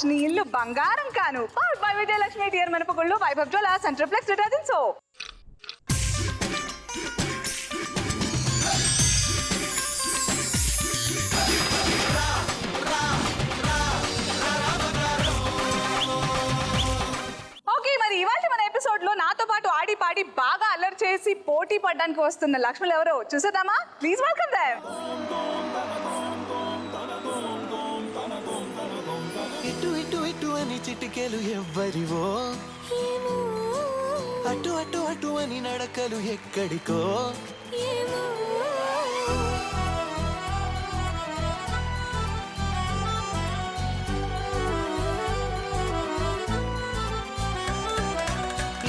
నీ ఇల్లు బంగారం కాను. పవర్డ్ బై విజయలక్ష్మి టియర్ మినపగుళ్ళు, వైభవ్ జ్వల, సెంట్రోప్లెక్స్ డిటర్జెంట్ సోప్. ఓకే, మరి ఇవాళ మన ఎపిసోడ్ లో నాతో పాటు ఆడి పాడి బాగా అల్లరి చేసి పోటీ పడడానికి వస్తున్న లక్ష్ములు ఎవరో చూసేద్దామా? Please welcome them. ఇటు ఇటు ఇటు అని చిటికెలు ఎవ్వరివో, అటు అటు అటు అని నడకలు ఎక్కడికో.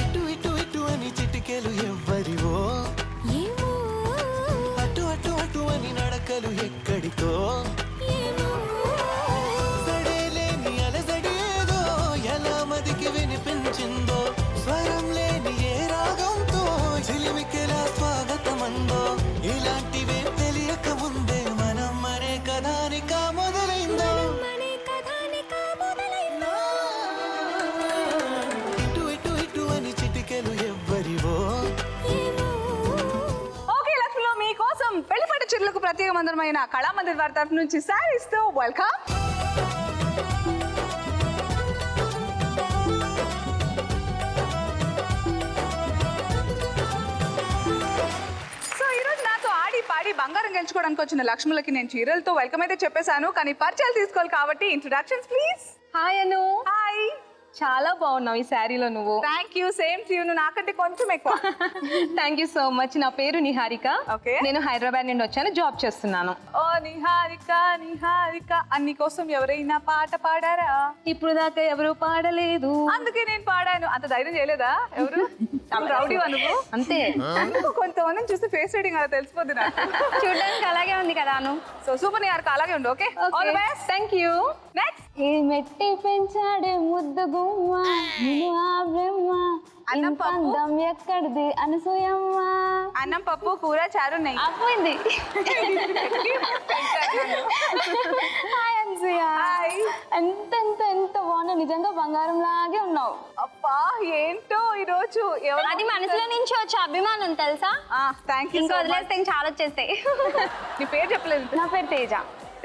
ఇటు ఇటు ఇటు అని చిటికెలు ఎవ్వరివో, అటు అటు అటు అని నడకలు ఎక్కడికో. వినిపించిందో స్వరం లేని ఏ రాగంతో చిలిమికెలా స్వాగతమందో, ఇలాంటివే తెలియక ముందే మనం మరే కథానిక మొదలైందో. ఇటు ఇటు ఇటు అని చిటికెలు ఎవ్వరివో. ఓకే లక్ష్మిలో మీకోసం పెళ్లిపట్టు చీరలకు ప్రత్యేకమందమైన కళామందిర్ వారి తరఫు నుంచి శారీస్ తో వెల్కమ్. పాడి బంగారం గెలుచుకోవడానికి వచ్చిన లక్ష్ములకి నేను చీరలతో వెల్కమ్ అయితే చెప్పేశాను, కానీ పరిచయాలు తీసుకోవాలి కాబట్టి introductions please. Hi Anu. Hi. చాలా బాగున్నావు ఈ శారీలో నువ్వు. Thank you, same to you. నాకంటే కొంచెం ఎక్కువ. Thank you so much. నా పేరు నిహారిక. ఓకే. నేను హైదరాబాద్ నుండి వచ్చాను, జాబ్ చేస్తున్నాను. ఓ నిహారిక నిహారిక, అన్ని కోసం ఎవరైనా పాట పాడారా? ఇప్పుడు దాకా ఎవరు పాడలేదు, అందుకే నేను పాడాను. అంత ధైర్యం చేయలేదా ఎవరు? రౌడీ నువ్వు అంతే. కొంతమందిని చూస్తే ఫేస్ రీడింగ్ అలా తెలిసిపోద్ది నాకు. చూడడానికి అలాగే ఉంది కదా అను. సో సూపర్ నిహారిక అలాగే ఉండు. Okay, all the best. Thank you. Next. ఏ మెట్టి పెంచాడే ముద్దు గుమ్మ, నిన్ను ఆ బ్రహ్మ, అన్నం పప్పు. ఇంతందం ఎక్కడిది అనసూయమ్మ. అన్నం పప్పు కూర చారు నెయ్యి. అపోయింది. హాయ్ అనసూయ. హాయ్. ఎంత బాగున్నావు, నిజంగా బంగారం లాగే ఉన్నావు. అబ్బా ఏంటో ఈ రోజు అది మనసులో నుంచి వచ్చే అభిమానం తెలుసా. Thank you. ఇంకా వదిలేస్తే చాలా వచ్చేస్తాయి. నీ పేరు చెప్పలేదు. నా పేరు తేజ.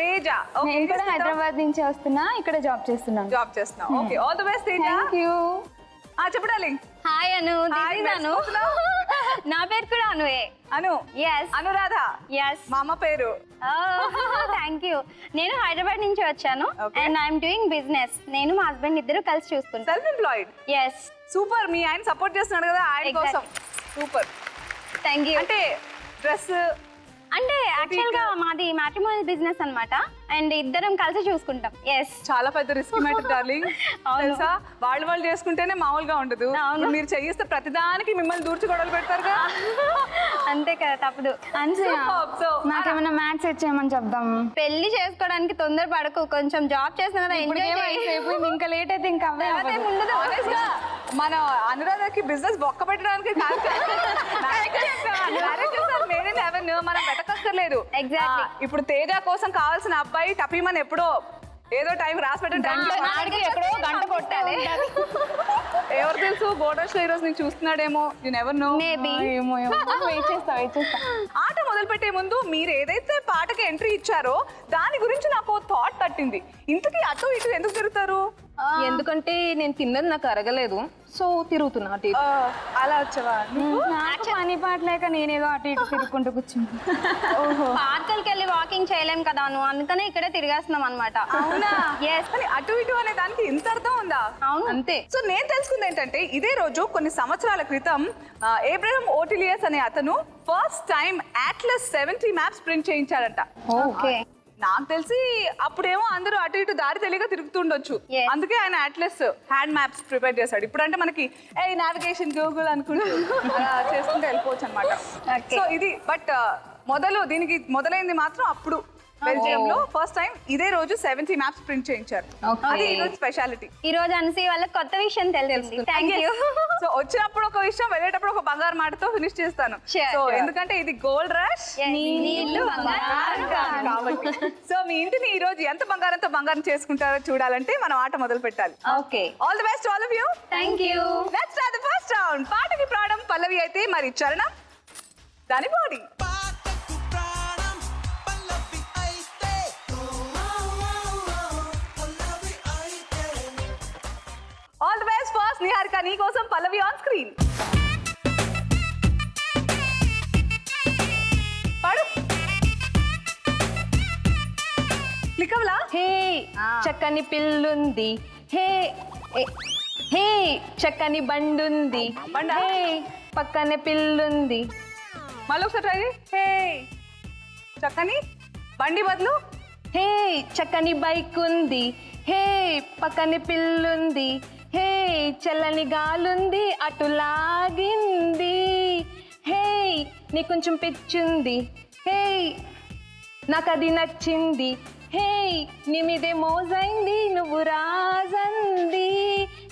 తేజ. నేను కూడా హైదరాబాద్ నుంచి వస్తున్నా, ఇక్కడ జాబ్ చేస్తున్నాను. జాబ్ చేస్తున్నావు. Okay, all the best Teja. Thank you. చెప్పడాలి. హాయ్ అను. Hi, అను. నా పేరు కూడా అనువే. అను. ఎస్. అనురాధ. ఎస్. మా అమ్మ పేరు. Thank you. నేను హైదరాబాద్ నుంచి వచ్చాను అండ్ ఐఎమ్ డూయింగ్ బిజినెస్. నేను మా హస్బెండ్ ఇద్దరు కలిసి చూసుకుంటాం. Self employed. ఎస్. సూపర్. మీ ఆయన సపోర్ట్ చేస్తున్నాడు కదా ఆయన కోసం. సూపర్. Thank you. అంటే డ్రెస్ అంటే యాక్చువల్ గా మాది మ్యాట్రిమోనియల్ బిజినెస్ అన్నమాట అండ్ ఇద్దరం కలిసి చూసుకుంటాం. ఎస్. చాలా పెద్ద రిస్క్ మ్యాటర్ డార్లింగ్. తెలుసా, వాళ్ళు చేసుకుంటేనే మామూలుగా ఉండదు. మీరు చేయిస్తే ప్రతిదానికి మిమ్మల్ని దూర్చి గొడవలు పెడతారుగా. అంతే కదా, తప్పదు. నాకేమైనా మ్యాథ్స్ వచ్చేయమని చెప్దాం. పెళ్లి చేసుకోవడానికి తొందర పడకు, కొంచెం జాబ్ చేసిన కదా ఇంకా లేట్ అయితే ఇంకా ఉండదు. మన అనురాధకి బిజినెస్ బొక్క పెట్టడానికి కాదు, మనం పెట్టకక్కర్లేదు. ఎగ్జాక్ట్లీ. ఇప్పుడు తేజ కోసం కావాల్సిన అబ్బాయి టపీమని ఎప్పుడో ఏదో టైం రాసి పెట్టండి, ఎక్కడో గంట కొట్టాలి. ఎవరు తెలుసు బోర్డర్స్ లో ఈ రోజు నీకు చూస్తున్నాడేమో. You never know. Maybe. Wait చేస్తా. ఆట మొదలు పెట్టే ముందు మీరు ఏదైతే పాటకి ఎంట్రీ ఇచ్చారో దాని గురించి నాకు థాట్ తట్టింది. ఇంతకీ అటు ఇటు ఎందుకు తిరుగుతారు? ఎందుకంటే నేను తిన్నది నాకు అరగలేదు, సో తిరుగుతున్నా అటు ఇటు. అలా వచ్చావా? నాకు పని పాట లేక నేనేదో అటు ఇటు తిరుగుకుంటూ కూర్చుంటా. పార్కులకి వెళ్ళి వాకింగ్ చేయలేం కదా నువ్వు, అందుకనే ఇక్కడే తిరిగేస్తున్నాం అనమాట. అవునా? ఎస్. అటు ఇటు అనే దానికి ఇంత అర్థం ఉందా? అవును, అంతే. సో నేను తెలుసుకుంది ఏంటంటే ఇదే రోజు కొన్ని సంవత్సరాల క్రితం ఏబ్రహం ఓటిలియస్ అనే అతను first time atlas 70 maps print చేయించాడంట. ఓకే. నాకు తెలిసి అప్పుడేమో అందరూ అటు ఇటు దారి తెలియక తిరుగుతుండొచ్చు, అందుకే ఆయన అట్లస్ హ్యాండ్ మ్యాప్స్ ప్రిపేర్ చేశాడు. ఇప్పుడంటే మనకి నావిగేషన్ గూగుల్ అనుకుంటూ అలా చేసుకుంటూ వెళ్ళిపోవచ్చు అనమాట. సో ఇది బట్ దీనికి మొదలైంది మాత్రం అప్పుడు బెల్జియం లో ఫస్ట్ టైం ఇదే రోజు 70 మ్యాప్స్ ప్రింట్ చేయించారు. అది ఈ రోజు స్పెషాలిటీ. ఈ రోజు అన్సీ వాళ్ళకి కొత్త విషయం తెలిసింది. Thank you. సో వచ్చినప్పుడు ఒక విషయం, వెళ్ళేటప్పుడు ఒక బంగారు మాటతో ఫినిష్ చేస్తాను. సో ఎందుకంటే ఇది గోల్డ్ రష్ కాబట్టి. సో మీ ఇంటిని ఈ రోజు ఎంత బంగారంతో బంగారం చేసుకుంటారో చూడాలంటే మనం ఆట మొదలు పెట్టాలి. Okay, all the best all of you. Thank you. Let's start the first round. పాటకి ప్రాణం పల్లవి అయితే మరి చరణం దాని బాడీ. పాటకు ప్రాణం పల్లవి అయితే పల్లవి అయితే all the best. First Niharika నీ కోసం పల్లవి ఆన్ స్క్రీన్. పాడు. క్లిక్ అవ్వలా? హే చక్కని పిల్లుంది, హే హే చక్కని బండుంది, బండా? హే పక్కనే పిల్లుంది. మళ్ళీ ఒకసారి ట్రై చేయి. హే చక్కని బండి బదులు హే చక్కని బైక్ ఉంది, హే పక్కనే పిల్లుంది, హే చల్లని గాలుంది అటు లాగింది, హే నీ కొంచెం పిచ్చుంది, హే నాకు అది నచ్చింది, హే నీ మీదే మోజైంది నువ్వు రాజంది,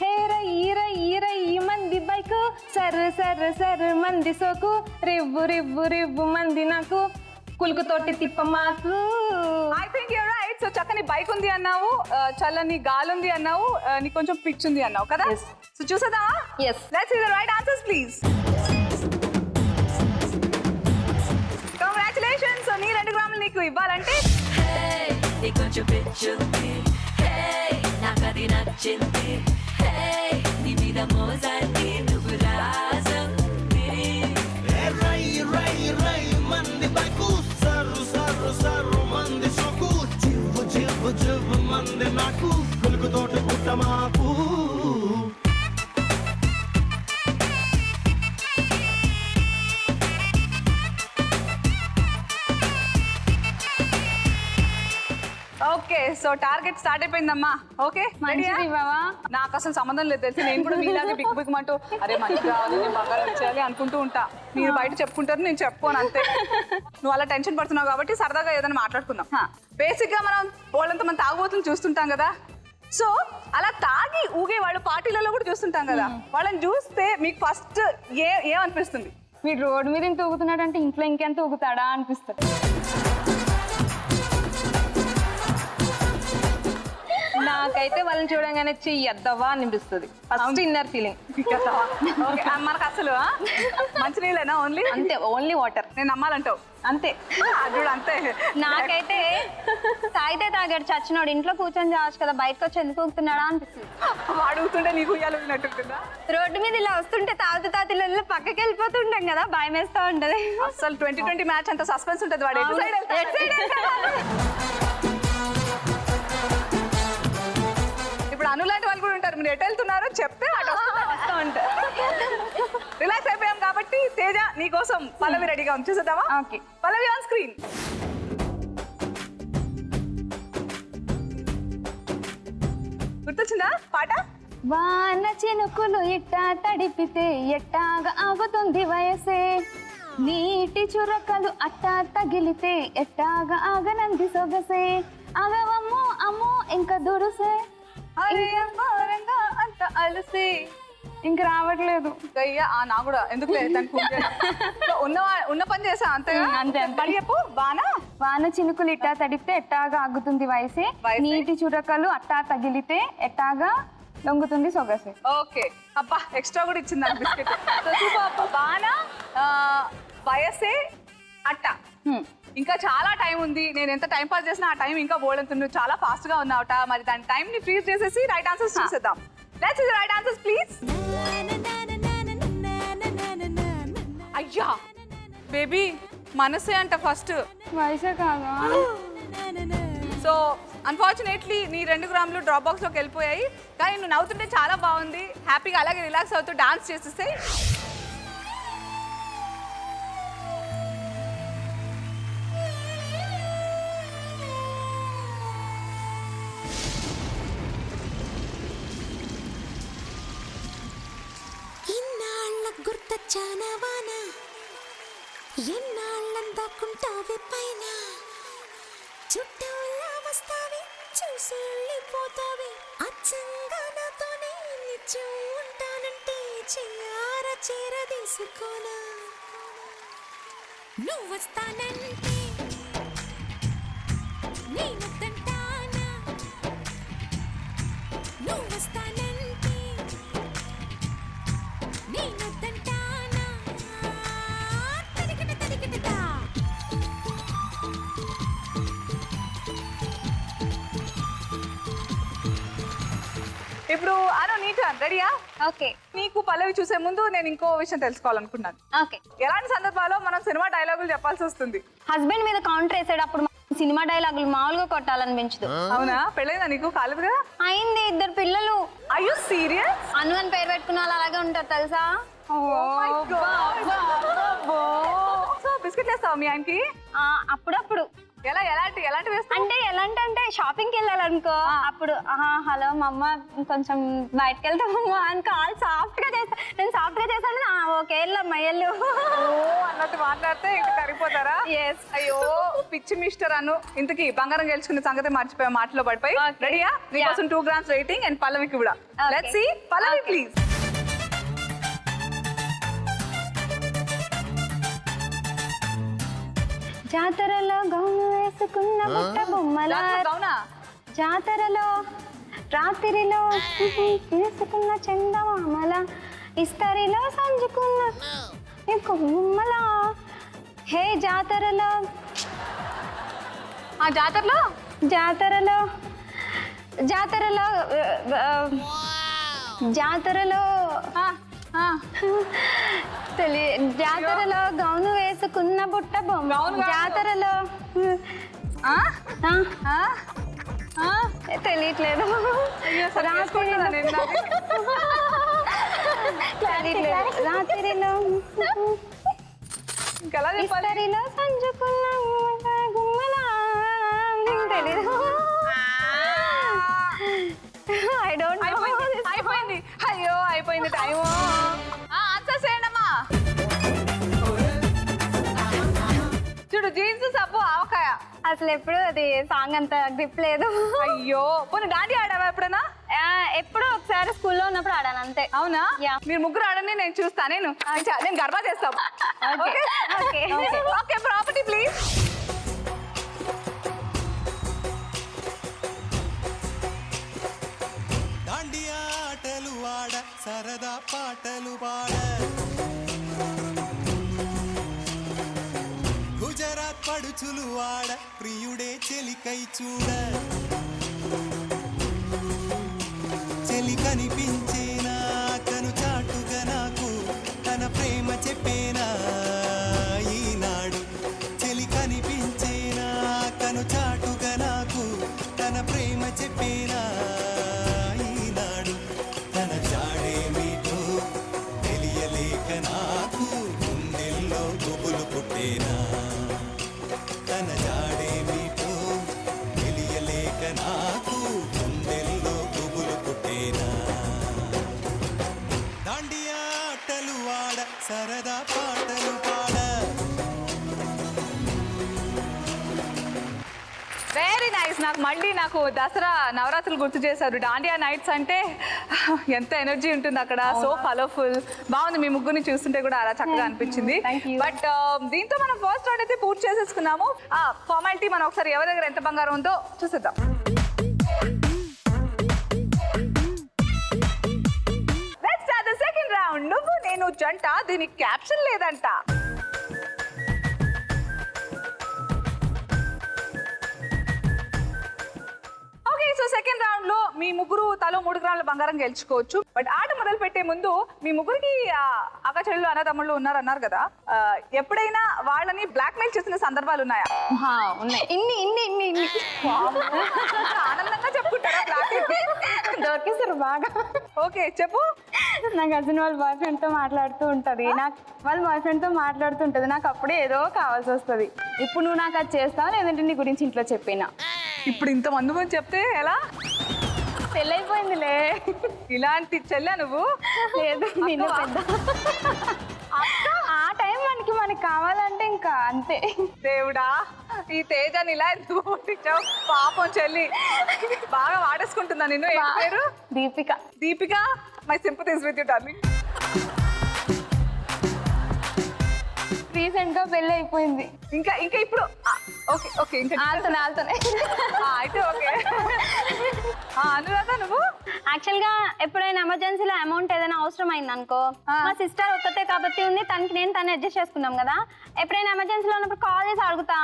హే రయ్యి రయ్యి రయ్యి మంది బైకు, సర్ సర్ సర్ మంది సోకు, రివ్వు రివ్వు రివ్వు మంది నాకు, కులుకు తోటి తిప్ప మాకు. I think you're right. So చక్కని బైక్ ఉంది అన్నావు, చల్లని గాలి ఉంది అన్నావు, నీకు కొంచెం పిచ్ ఉంది అన్నావు కదా. సో చూసేద్దామా? Yes. Let's see the right answers please. Congratulations. So నీ 2 గ్రాములు నీకు ఇవ్వాలంటే నీకొంచెం పిచ్చుంది, హే నాకది నచ్చింది, హే నీ మీద మోజాన్ని నువ్వు రాజంది. రై రై రై మంది బైకు సర్రు సర్రు సర్రు మంది సోకు జివ్వు జివ్వు జివ్వు మంది నాకు కులుకు తోటి పుట్ట మాకు. ఓకే. సో టార్గెట్ స్టార్ట్ అయిపోయిందమ్మా. ఓకే మంచిది ఇవ్వవా? నాకు అసలు సంబంధం లేదు తెలుసు. నేను కూడా మీలాగే బిగ్ బిగ్ అంటూ అరే మంచి కావాలి, నేను బంగారం ఇచ్చేయాలి అనుకుంటూ ఉంటా. మీరు బయట చెప్పుకుంటారు, నేను చెప్పుకోను అంతే. నువ్వు అలా టెన్షన్ పడుతున్నావు కాబట్టి సరదాగా ఏదైనా మాట్లాడుకుందాం. బేసిక్ గా మనం వాళ్ళంతా మన తాగుబోతులు చూస్తుంటాం కదా. సో అలా తాగి ఊగే వాళ్ళు పార్టీలలో కూడా చూస్తుంటాం కదా. వాళ్ళని చూస్తే మీకు ఫస్ట్ ఏమనిపిస్తుంది? వీడు రోడ్డు మీద ఇంత ఊగుతున్నాడంటే ఇంట్లో ఇంకెంత ఊగుతాడా అనిపిస్తుంది. నాకైతే వాళ్ళని చూడంగానే చెయ్యద్దవా అనిపిస్తుంది. First inner feeling. ఓకే, మనకు అసలు మంచి నీళ్ళేనా ఓన్లీ? అంతే, ఓన్లీ వాటర్. నేను నమ్మాలంటావు అంతే. అది అంతే. నాకైతే తాగితే తాగాడు చచ్చినోడు, ఇంట్లో కూర్చొని చావచ్చు కదా, బయటకు వచ్చి ఎందుకు ఊగుతున్నాడా అనిపిస్తుంది. అడుగుతుంటే నీకు ఉయ్యాలు ఊగినట్టుంటుందా? రోడ్డు మీద ఇలా వస్తుంటే తాగుతూ తాతిలో పక్కకి వెళ్ళిపోతుంటాం కదా, భయం వేస్తూ ఉంటది. అసలు 2020 మ్యాచ్ అంత సస్పెన్స్ ఉంటుంది. వాడు ఎటు సైడ్ వెళ్తాడు? ఇప్పుడు అనులాంటి వాళ్ళు కూడా ఉంటారు. మీరు ఎటు వెళ్తున్నారో చెప్తే అటు వస్తూ ఉంటారు. రిలాక్స్ అయిపోయాం కాబట్టి తేజ నీకోసం పల్లవి రెడీగా ఉంది. చూసేద్దామా? ఓకే. Pallavi on screen. గుర్తొచ్చిందా పాట? వాన చినుకులు ఇట్టా తడిపితే ఎట్టాగా ఆగుతుంది వయసే, నీటి చురకలు అట్టా తగిలితే ఎట్టాగా ఆగనంది సొగసే, అగవమ్మో అమ్మో ఇంకా దురుసే, భారంగా అంత అలసి. ఇంక రావట్లేదు. నా కూడా ఎందుకు లేదు దానికి ఉన్న పని చేసా అంతేగా. అంతే. పని చెప్పు. వాన చినుకులు ఇట్టా తడిపితే ఎట్టాగా ఆగుతుంది వయసే, నీటి చురకలు అట్టా తగిలితే ఎట్టాగా లొంగుతుంది సొగసే. ఓకే, అబ్బా ఎక్స్ట్రా కూడా ఇచ్చింది బిస్కెట్. బానా వయసే అట్ట. ఇంకా చాలా టైం ఉంది. నేను ఎంత టైం పాస్ చేసినా ఆ టైం ఇంకా బోల్డంతుంది. చాలా ఫాస్ట్ గా ఉన్నావట. మరి దాని టైం ని ఫ్రీజ్ చేసేసి రైట్ ఆన్సర్స్ చూసేద్దాం. Let's see the right answers please. అయ్యా బేబీ మనసే అంట ఫస్ట్. వయసే కాదా? సో అన్ఫార్చునేట్లీ నీ 2 గ్రాములు డ్రాప్ బాక్స్ లోకి వెళ్ళిపోయాయి. కానీ నువ్వు నవ్వుతుంటే చాలా బాగుంది. హ్యాపీగా అలాగే రిలాక్స్ అవుతూ డాన్స్ చేసేస్తే. గుర్తొచ్చానా వాన ఎన్నాళ్ళందాకుంటావే పైన చూసి వెళ్ళిపోతావి అచ్చంగా నాతోనే నిత్యం ఉంటానంటే చెయ్యార చేరదీసుకోనా నువ్వు వస్తానంటే నేనొద్దంటానా నువ్వు వస్తానంటే నేనొద్దంటానా తడికిట తడికిటదా ఇప్పుడు అను నీ టర్న్ రెడీయా? ఓకే నీకు పల్లవి చూసే ముందు నేను ఇంకో విషయం తెలుసుకోవాలనుకున్నాను. ఓకే. ఎలాంటి సందర్భాల్లో మనం సినిమా డైలాగులు చెప్పాల్సి వస్తుంది? హస్బెండ్ మీద కౌంటర్ వేసేటప్పుడు సినిమా డైలాగులు మామూలుగా కొట్టాలనిపించదు. అవునా? పెళ్ళైందా నీకు? కాలేదు కదా? అయింది, 2 పిల్లలు. Are you serious? అను అని పేరు పెట్టుకున్న వాళ్ళు అలాగే ఉంటారు తెలుసా? సో బిస్కెట్లు వేస్తావా మీ ఆయనకి? అప్పుడప్పుడు. ఎలాంటి వేస్తా అంటే ఎలాంటి అంటే షాపింగ్కి వెళ్ళాలనుకో అప్పుడు హలో మా అమ్మ కొంచెం బయటకు వెళ్తామమ్మా అని కాల్ సాఫ్ట్ గా చేస్తా. నేను సాఫ్ట్ గా చేస్తాను. ఓకే వెళ్ళమ్మా వెళ్ళు అన్నట్టు మాట్లాడితే ఇంక కరిగిపోతారా? అయ్యో పిచ్చి మిస్టర్ అను. ఇంతకీ బంగారం గెలుచుకునే సంగతి మర్చిపోయా మాటలో పడిపోయి. రెడీయా? నీకోసం 2 grams వెయిటింగ్ అండ్ పల్లవికి కూడా. Let's see. పల్లవి ప్లీజ్. జాతరలో గౌను వేసుకున్న బుట్ట బొమ్మల జాతరలో రాత్రిలో వేసుకున్న చందమామల ఇస్తరిలో సంజుకున్న బొమ్మల హే జాతరలో జాతరలో జాతరలో జాతరలో జాతరలో జాతరలో గౌను వేసుకున్న బుట్ట బొమ్మ జాతరలో తెలియట్లేదు రాత్రిలో ఇస్తరిలో సంజుకున్న గుమ్మలా తెలీదు. I don't know. అయిపోయింది. అయ్యో అయిపోయింది టైం. ఆన్సర్ చేయండి అమ్మా. చూడు జీన్స్ సబ్బు ఆవకాయ. అసలు ఎప్పుడు అది సాంగ్ అంత గ్రిప్ లేదు. అయ్యో పోనీ దాండియా ఆడావా ఎప్పుడైనా? ఎప్పుడో ఒకసారి స్కూల్లో ఉన్నప్పుడు ఆడాను అంతే. అవునా? మీరు ముగ్గురు ఆడండి, నేను చూస్తా. నేను గర్భా చేస్తాను. Okay property please. దాండియా ఆటలు ఆడ సరదా పాటలు పాడ గుజరాత్ పడుచులు ఆడ ప్రియుడే చెలికై చూడ చెలి కనిపించేనా కను చాటుగా నాకు తన ప్రేమ చెప్పేనా ఈనాడు చెలి కనిపించేనా కను చాటుగా నాకు తన ప్రేమ చెప్పేనా ఈనాడు తన జాడేమిటో తెలియలేక నాకు గుండెల్లో గుబులు పుట్టేనా తన జాడేమిటో తెలియలేక నాకు గుండెల్లో గుబులు పుట్టేనా దాండియా ఆటలు ఆడ సరదా పాటలు పాడ. Very nice. నాకు దసరా నవరాత్రులు గుర్తు చేశారు. దాండియా నైట్స్ అంటే ఎంత ఎనర్జీ ఉంటుంది అక్కడ. So colourful. బాగుంది. మీ ముగ్గురిని చూస్తుంటే కూడా అలా చక్కగా అనిపించింది. బట్ దీంతో మనం ఫస్ట్ రౌండ్ అయితే పూర్తి చేసేసుకున్నాము. ఫార్మాలిటీ మనం ఒకసారి ఎవరి దగ్గర ఎంత బంగారం ఉందో చూసేద్దాం. Let's start the second round. నువ్వు నేను జంట, దీనికి క్యాప్షన్ లేదంట. సో సెకండ్ రౌండ్ లో మీ ముగ్గురు తలో 3 గ్రాముల బంగారం గెలుచుకోవచ్చు. బట్ ఆట మొదలు పెట్టే ముందు మీ ముగ్గురికి అక్క చెల్లెలు అన్నదమ్ముళ్ళు ఉన్నారన్నారు కదా, ఎప్పుడైనా వాళ్ళని బ్లాక్ మెయిల్ చేసిన సందర్భాలు ఉన్నాయా? ఉన్నాయి. ఇన్ని ఆనందంగా చెప్పుకుంటారా? దొరికేసారు బాగా. ఓకే చెప్పు. నా కజిన్ వాళ్ళ బాయ్ ఫ్రెండ్ తో మాట్లాడుతూ ఉంటది, నాకు వాళ్ళ బాయ్ ఫ్రెండ్ తో మాట్లాడుతుంటది, నాకు అప్పుడే ఏదో కావాల్సి వస్తుంది. ఇప్పుడు నువ్వు నాకు అది చేస్తావు, లేదంటే నీ గురించి ఇంట్లో చెప్పినా. ఇప్పుడు ఇంతమంది ముందు చెప్తే ఎలా? పెళ్ళైపోయిందిలే. ఇలాంటి చెల్లె నువ్వు? లేదు నేను పెద్ద. ఆ టైం మనకి కావాలంటే ఇంకా అంతే. దేవుడా ఈ తేజని ఇలా ఎందుకు పుట్టించావు పాపం చెల్లి బాగా వాడేసుకుంటుందా నిన్ను ఏం పేరు Deepika. Deepika my sympathies with you darling recent గా పెళ్లి అయిపోయింది. ఇంకా ఇంకా ఇప్పుడు ఓకే ఓకే ఇంకా ఆల్తోనే అయితే ఓకే అనురాధ నువ్వు యాక్చువల్గా ఎప్పుడైనా ఎమర్జెన్సీలో అమౌంట్ ఏదైనా అవసరం అయింది అనుకో, మా సిస్టర్ ఒక్కతే కాబట్టి ఉంది, తను అడ్జస్ట్ చేసుకున్నాం కదా. ఎప్పుడైనా ఎమర్జెన్సీలో ఉన్నప్పుడు కాల్ చేసి అడుగుతా,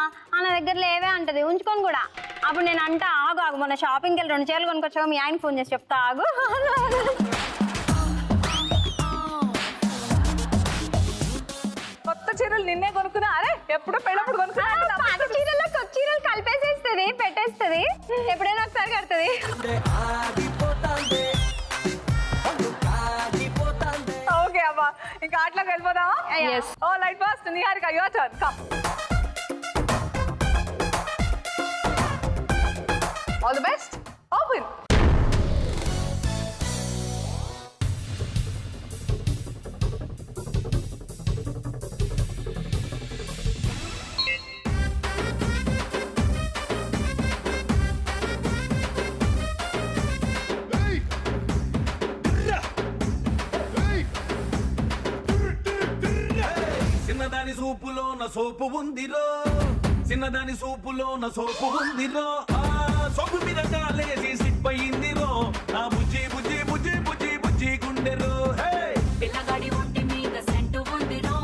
నా దగ్గర లేవే అంటది, ఉంచుకొని కూడా. అప్పుడు నేను అంటా ఆగు మొన్న షాపింగ్కి వెళ్ళి 2 చీరలు కొనుక్కొచ్చావు, మీ ఆయనకి ఫోన్ చేసి చెప్తా ఆగు. కొత్త చీరలు నిన్నే కొనుక్కున్నా అరే ఎప్పుడు పెళ్ళప్పుడు కొనుక్కున్నా పాత చీరల్లో కొత్త చీరలు కలిపేసేస్తుంది, పెట్టేస్తుంది, ఎప్పుడైనా ఒకసారి కడుతుంది. ఓకే అమ్మా ఇంకా ఆటలోకి వెళ్ళిపోదామా ఓ light first Niharika your turn come all the best open చిన్నదాని సూపులోన సోపు ఉందిరో చిన్నదాని సూపులోన సోపు ఉందిరో సోపు మీద కాలేసి స్లిప్ అయిందిరో నా బుజ్జి బుజ్జి బుజ్జి బుజ్జి బుజ్జి గుండెరో పిల్లగాడి ఒంటి మీద సెంటు ఉందిరో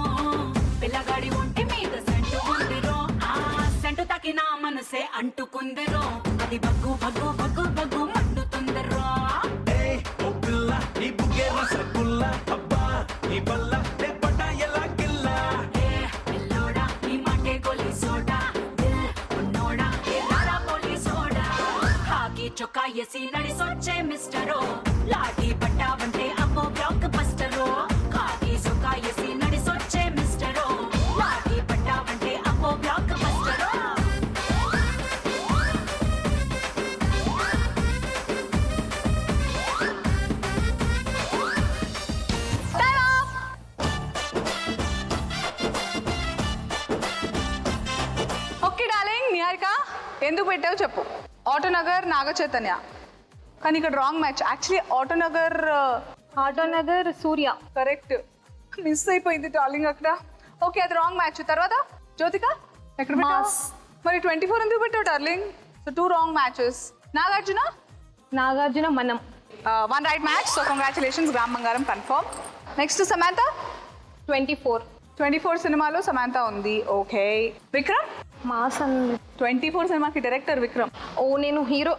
పిల్లగాడి ఒంటి మీద సెంటు ఉందిరో ఆ సెంటు తాకిన మనసే అంటుకుందిరో అది బగ్గు బగ్గు బగ్గు బగ్గు మండుతుందిరో ఓ పిల్ల నీ బుగ్గే రసగుల్ల అబ్బా నీ బల్ల నే పడ్డా ఎలా గిల్లా పిల్లోడా నీ మాటే గొలి సోడా దిల్ ఉన్నోడా ఏ రారా పోలి సోడా హాకీ చొక్కా ఎసి నడిసొచ్చే మిస్టరో లాఠీ పట్టావంటే అమ్మో బ్లాక్ బస్టరో హాకీ చొక్కా ఎసి నడిసొచ్చే మిస్టరో లాఠీ పట్టావంటే అమ్మో బ్లాక్ బస్టరో ఓకే డార్లింగ్ నిహారిక ఎందుకు పెట్టావు చెప్పు ఆటోనగర్ నాగ చైతన్య కానీ ఇక్కడ రాంగ్ మ్యాచ్ యాక్చువల్లీ ఆటోనగర్ సూర్య. కరెక్ట్ మిస్ అయిపోయింది డార్లింగ్ అక్కడ ఓకే అది రాంగ్ మ్యాచ్ తర్వాత జ్యోతిక ఎక్కడ పెట్టావు మరి 24 ఎందుకు పెట్టావు darling so 2 wrong matches Nagarjuna మనం. 1 right match so congratulations gram బంగారం కన్ఫర్మ్ నెక్స్ట్ సమాంత 24 సినిమాలో సమాంత ఉంది ఓకే విక్రమ్ మాస్ 24 సినిమాకి డైరెక్టర్ విక్రమ్ నేను హీరో.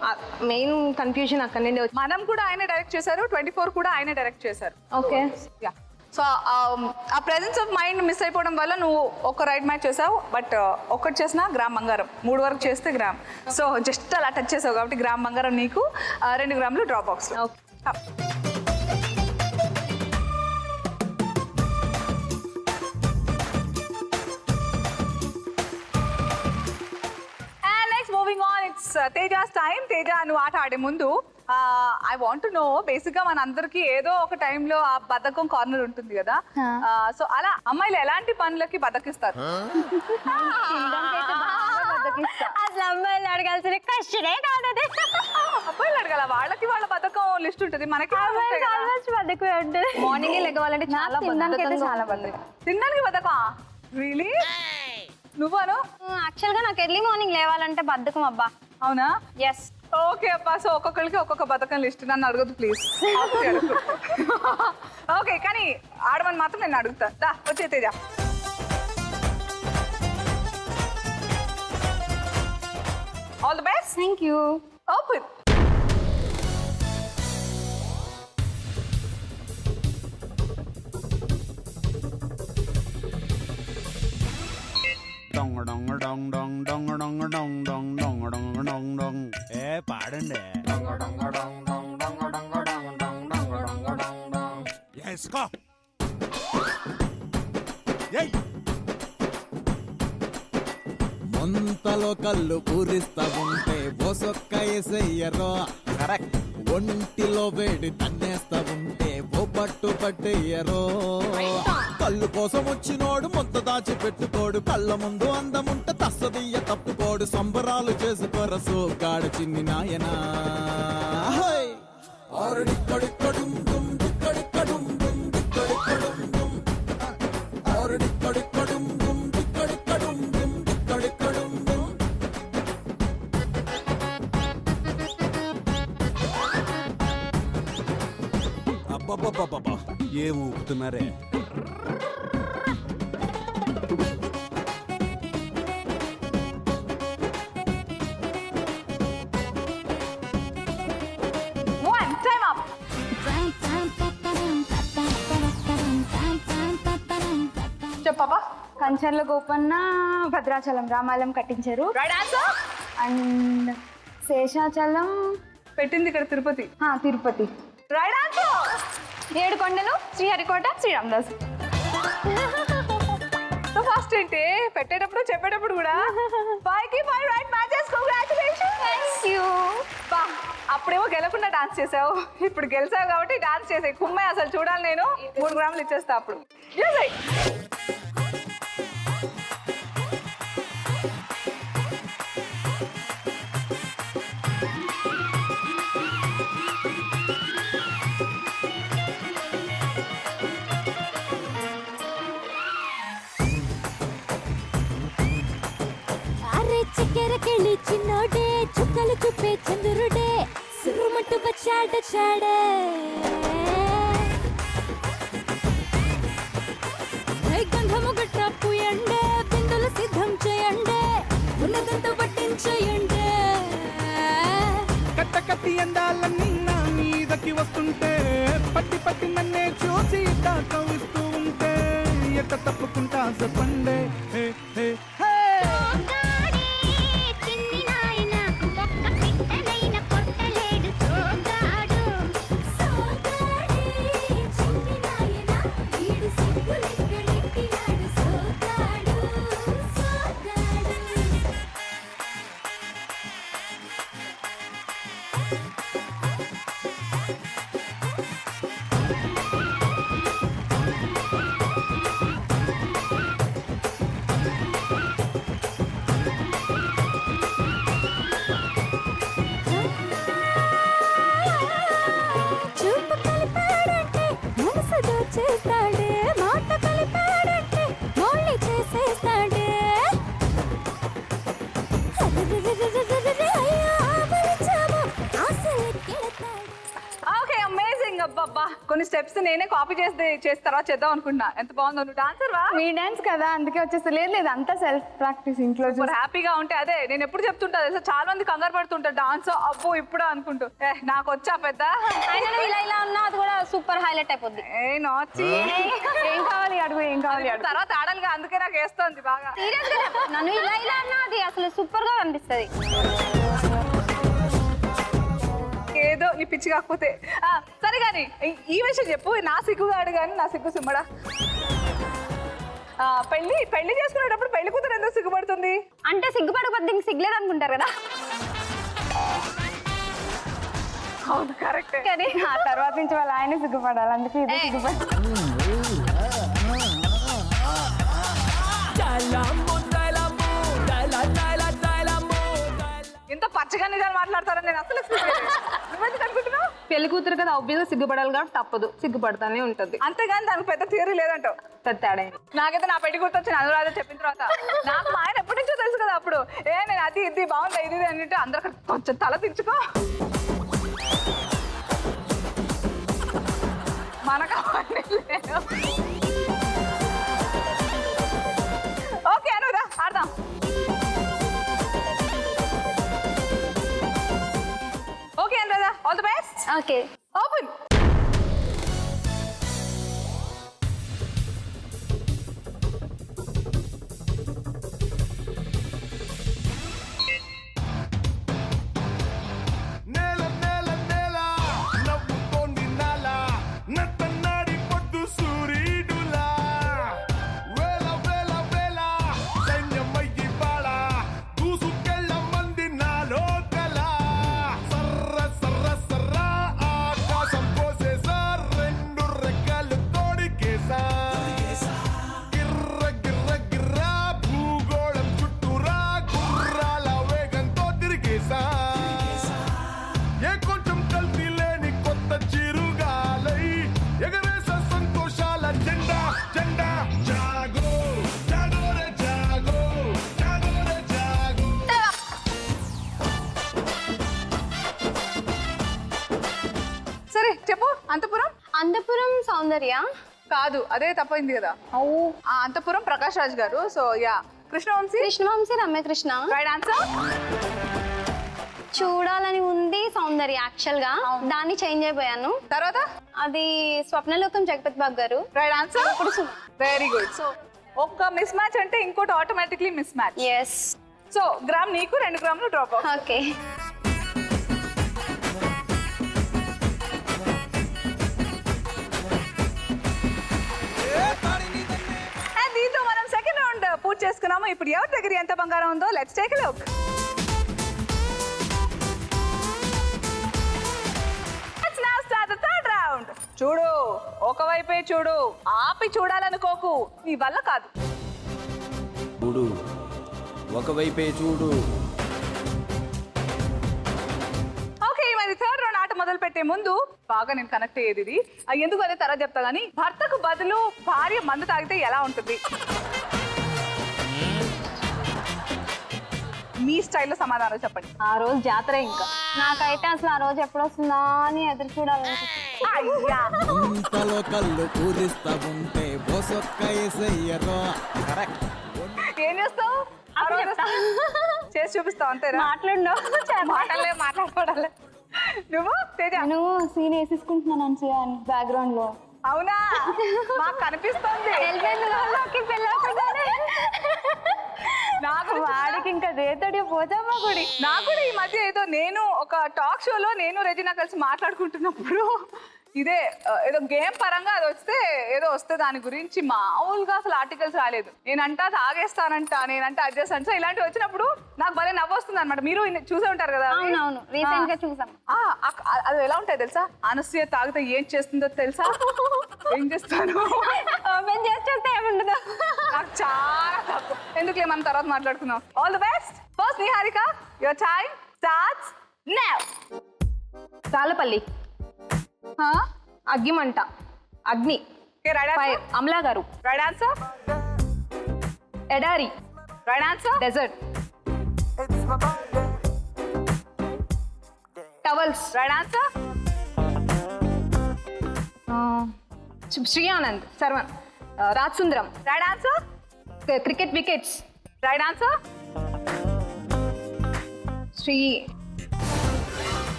మెయిన్ కన్ఫ్యూజన్ అక్కడ నుండి మనం కూడా ఆయనే డైరెక్ట్ చేశారు 24 కూడా ఆయనే డైరెక్ట్ చేశారు ఓకే. సో ఆ ప్రెజెన్స్ ఆఫ్ మైండ్ మిస్ అయిపోవడం వల్ల నువ్వు ఒక రైట్ మ్యాచ్ చేసావు బట్ ఒక్కటి చేసినా గ్రామ్ బంగారం 3 వరకు చేస్తే గ్రామ్ సో జస్ట్ అలా టచ్ చేసావు కాబట్టి గ్రామ్ బంగారం నీకు 2 గ్రాములు drop box next moving on it's Tejas time Teja నువ్వు ఆట ఆడే ముందు I want to know basic గా మన అందరికి ఏదో ఒక టైంలో ఆ బద్ధకం కార్నర్ ఉంటుంది కదా సో అలా అమ్మాయిలు ఎలాంటి పనులకి బద్దకిస్తారు అసలు అమ్మాయిలు అడగాల్సిన క్వశ్చనే కాదు అది. అబ్బాయిలు అడగాల వాళ్ళకి వాళ్ళ బద్ధకం లిస్ట్ ఉంటుంది మనకి ఆల్మోస్ట్ బద్దకు ఉంటుంది. మార్నింగ్ లెగవాలంటే చాలా బద్ధకంగా తినడానికి బద్ధకం రియలీ నువ్వాను యాక్చువల్గా నాకు ఎర్లీ మార్నింగ్ లేవాలంటే బద్దకం అబ్బా. అవునా ఎస్ ఓకే అబ్బా సో ఒక్కొక్కరికి ఒక్కొక్క బద్ధకం లిస్ట్ నన్ను అడగదు ప్లీజ్ ఓకే కానీ ఆడమని మాత్రం నేను అడుగుతా దా వచ్చే Teja all the best thank you. Open పాడండి ముంతలో కళ్ళు పూరిస్తా ఉంటే బోసొక్క ఎసయ్యరో కరెక్ట్ ఒంటిలో వేడి తన్నేస్తా ఉంటే ఓ పట్టు పట్టెయ్యరో కళ్ళు కోసం వచ్చినోడు మొత్త దాచి పెట్టుకోడు కళ్ళ ముందు అందముంటే తస్సదియ్య తప్పుకోడు సంబరాలు చేసుకోరసు గాడ చిన్ని నాయనా ఆరడిక్కడిక్కడుం దుం దిక్కడిక్కడుం దుం దిక్కడిక్కడుం దుం ఆరడిక్కడిక్కడుం దుం దిక్కడిక్కడుం దుం దిక్కడిక్కడుం దుం అబ్బబ్బబ్బబ్బా ఏం ఊపుతున్నారే. One, time up. చెప్పప్పా Kancharla Gopanna Bhadrachalam రామాలయం కట్టించారు. Right answer. అండ్ శేషాచలం పెట్టింది ఇక్కడ తిరుపతి. తిరుపతి. Right answer. 7 కొండలు శ్రీహరికోట శ్రీరామదాస్. సో ఫస్ట్ ఏంటి పెట్టేటప్పుడు చెప్పేటప్పుడు కూడా 5కి 5 right matches. Congratulations. Thank you. బా అప్పుడేమో గెలకుండా డాన్స్ చేసావు, ఇప్పుడు గెలిచావు కాబట్టి డాన్స్ చేసే కుమ్మే అసలు చూడాలి. నేను 3 గ్రాములు ఇచ్చేస్తా అప్పుడు. అరే చక్కెరకెళ్ళి చిన్నోడే చుక్కలు చూపే చంద్రుడే సురుమట్టు వచ్చాడే గంధము గట్ర పూయండే బిందులు సిద్ధం చేయండే ఉన్నదంతా పట్టించేయండే కట్ట కట్టి ఎండాలన్నీ నా మీదకి వస్తుంటే పట్టి పట్టి నన్నే చూసి కవిస్తూ ఉంటే ఎట్ట తప్పుకుంటా చెప్పండే. హే హే హే చిన్ని నాయన ఒక్క పిట్టనైన కొట్టలేడు సోగాడు సోగాడే చిన్ని నాయన వీడు సిగ్గులెక్కడెక్కినాడు సోగాడు సోగాడు. చూపు కలిపాడంటే మనసు దోచేస్తాడే మాట కలిపాడంటే మోళ్ళి చేసేస్తాడే అయ్యో ఆవరించాము ఆశలెక్కెడతాడు. Okay amazing. అబ్బబ్బా కొన్ని స్టెప్స్ నేనే కాపీ చేసి తర్వాత చేద్దాం అనుకుంటున్నా. ఎంత బాగుందో. నువ్వు డాన్సర్ వా? మీ డాన్స్ కదా అందుకే వచ్చేసి. లేదు అంతా సెల్ఫ్ ప్రాక్టీస్ ఇంట్లో సూపర్ హ్యాపీగా ఉంటే అదే నేను ఎప్పుడు చెప్తుంటా తెలుసా, చాలా మంది కంగారు పడుతుంటా డాన్స్ అబ్బో ఇప్పుడు అనుకుంటూ. నాకు వచ్చా పెద్ద ఆయన నువ్వు ఇలా ఉన్నా అది కూడా సూపర్ హైలైట్ అయిపోద్ది. ఏ నాచి. ఏం కావాలి అడుగు, ఏం కావాలి అడుగు. తర్వాత ఆడాలిగా అందుకే నాకు వేస్తుంది బాగా. సీరియస్ గా నన్ను ఇలా అన్నా అది అసలు సూపర్ గా కనిపిస్తుంది. ఏదో నీ పిచ్చి కాకపోతే సరే కానీ ఈ విషయం చెప్పు. నా సిగ్గుగాడు కానీ నా సిగ్గు సిమ్మడా. పెళ్లి చేసుకునేటప్పుడు పెళ్లి కూతురు ఎందుకు సిగ్గుపడుతుంది? అంటే సిగ్గుపడకపోతే ఇంక సిగ్గులేదు అనుకుంటారు కదా. అవును కరెక్ట్. కానీ ఆ తర్వాత నుంచి వాళ్ళ ఆయన సిగ్గుపడాలి, అందుకే ఇది సిగ్గుపడాలి. ఇంత పచ్చగా నిజాలు మాట్లాడతారని నేను అసలు నువ్వెందుకు అనుకుంటున్నావు? పెళ్లి కూతురు కదా ఆబ్వియస్ గా సిగ్గుపడాలి కాబట్టి తప్పదు, సిగ్గుపడతానే ఉంటది. అంతేగాని దానికి పెద్ద థియరీ లేదంటావు. పెద్ద తేడా నాకైతే నా పెళ్లి గుర్తొచ్చిన అనురాధ చెప్పిన తర్వాత నాకు మా ఆయన ఎప్పటి నుంచో తెలుసు కదా. అప్పుడు నేను అది ఇది బాగుంది ఇది అంటే అందరు కొంచెం తల దించుకో. మనకు ఓకే అనురా ఆడదాం. Okay Anuradha all the best. Okay open. నేల నేల నేల నవ్వుతోంది నాల నత్తన్నాడి పొద్దు సూర్యుడులా వేల వేల వేల సైన్యమయ్యి బాళ దూసుకెళ్ళ మంది నాలో కల సర్ర సర్ర సర్ర ఆకాశం పోసేసా రెండు రెక్కలు తోడికేసా గిర్ర గిర్ర గిర్ర భూగోళం చుట్టూరా గుర్రాల అంతపురం సౌందర్య. కాదు, అదే తప్పైంది కదా. ఆ అంతపురం ప్రకాష్ రాజ్ గారు. So yeah, Krishna Vamsi. Krishna Vamsi Ramya Krishna. Right answer. Choodalani Vundi సౌందర్య యాక్చువల్ గా, దాన్ని చేంజ్ అయిపోయాను. తర్వాత అది స్వప్నలోకం జగపతి బాబు గారు. Right answer. Very good. So ఒక్క మిస్ మ్యాచ్ అంటే ఇంకోటి automatically miss match. Yes. So gram నీకు, 2 గ్రాములు డ్రాప్ అవుట్. ఓకే. అండ్ దీంతో మనం సెకండ్ రౌండ్ పూర్తి చేసుకున్నాము. ఇప్పుడు ఎవరి దగ్గర ఎంత బంగారం ఉందో let's take a look. Let's now start the third round. చూడు, ఒకవైపే చూడు, ఆపి చూడాలనుకోకు, నీ వల్ల కాదు. చూడు ఒకవైపే చూడు. ఓకే, మరి థర్డ్ రౌండ్ ఆట మొదలు పెట్టే ముందు బాగా నేను కనెక్ట్ అయ్యేది ఇది. ఎందుకు అదే తర్వాత చెప్తా గానీ, భర్తకు బదులు భార్య మందు తాగితే ఎలా ఉంటుంది? మీ స్టైల్లో సమాధానం చెప్పండి. ఆ రోజు జాతర ఇంకా. నాకైతే అసలు ఆ రోజు ఎప్పుడు వస్తుందా అని ఎదురు చూడాలి. అయ్యా, ఇంతలో కళ్ళు పూరిస్తా ఉంటే బోసొక్క ఏసయ్యరో. కరెక్ట్. ఏం చేస్తావు? ఆ రోజు చేసి చూపిస్తావు అంతేనా? మాట్లాడలే. నువ్వు తేజ? నేను సీన్ వేసేసుకుంటున్నాను బ్యాక్గ్రౌండ్ లో. అవునా? మాకు కనిపిస్తుంది. నాకు వాడికి ఇంకా దేతడి పోతామా గుడి. నాకు కూడా ఈ మధ్య ఏదో నేను ఒక టాక్ షోలో నేను రెజినా కలిసి మాట్లాడుకుంటున్నప్పుడు ఇదే ఏదో గేమ్ పరంగా అది వస్తే ఏదో వస్తే దాని గురించి మామూలుగా అసలు ఆర్టికల్స్ రాలేదు. నేనంట తాగేస్తానంట, నేనంట అది చేస్తాను. సో ఇలాంటివి వచ్చినప్పుడు నాకు భలే నవ్వు వస్తుంది అనమాట. మీరు చూసే ఉంటారు కదా. అవునవును, రీసెంట్ గా చూసాం. అది ఎలా ఉంటాయి తెలుసా? అనసూయ తాగితే ఏం చేస్తుందో తెలుసా? ఏం చేస్తాను? ఓపెన్ చేస్తే ఏముండదు. నాకు చాలా తక్కువ. ఎందుకు మనం తర్వాత మాట్లాడుకుందాం. All the best. First Niharika, your time starts now. తాళపల్లి. అగ్గిమంట. అగ్ని. ఫైర్. అమలా గారు. Right answer. ఎడారి. Right answer. Desert. Towels. Right answer. Shreeanand. Sharwan. Raj Sundaram. Right answer. Cricket wickets. Right answer. Sri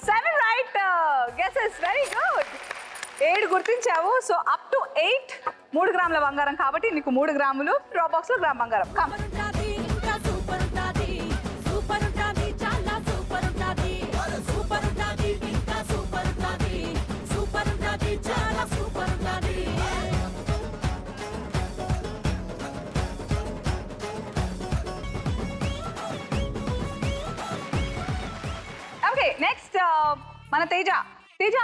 7 right guesses. Very good. 7 గుర్తించావు. So up to 8. 3 గ్రాముల బంగారం కాబట్టి నీకు 3 గ్రాములు, డ్రాప్ బాక్స్ లో గ్రామ్ బంగారం. కమ్. ఉంటాది ఇంకా సూపర్ ఉంటాది, సూపర్ ఉంటాది, చాలా సూపర్ ఉంటాది, సూపర్ ఉంటాది, ఇంకా సూపర్ ఉంటాది, సూపర్ ఉంటాది, చాలా సూపర్ ఉంటాది. ఓకే, నెక్స్ట్ మన తేజ. తేజ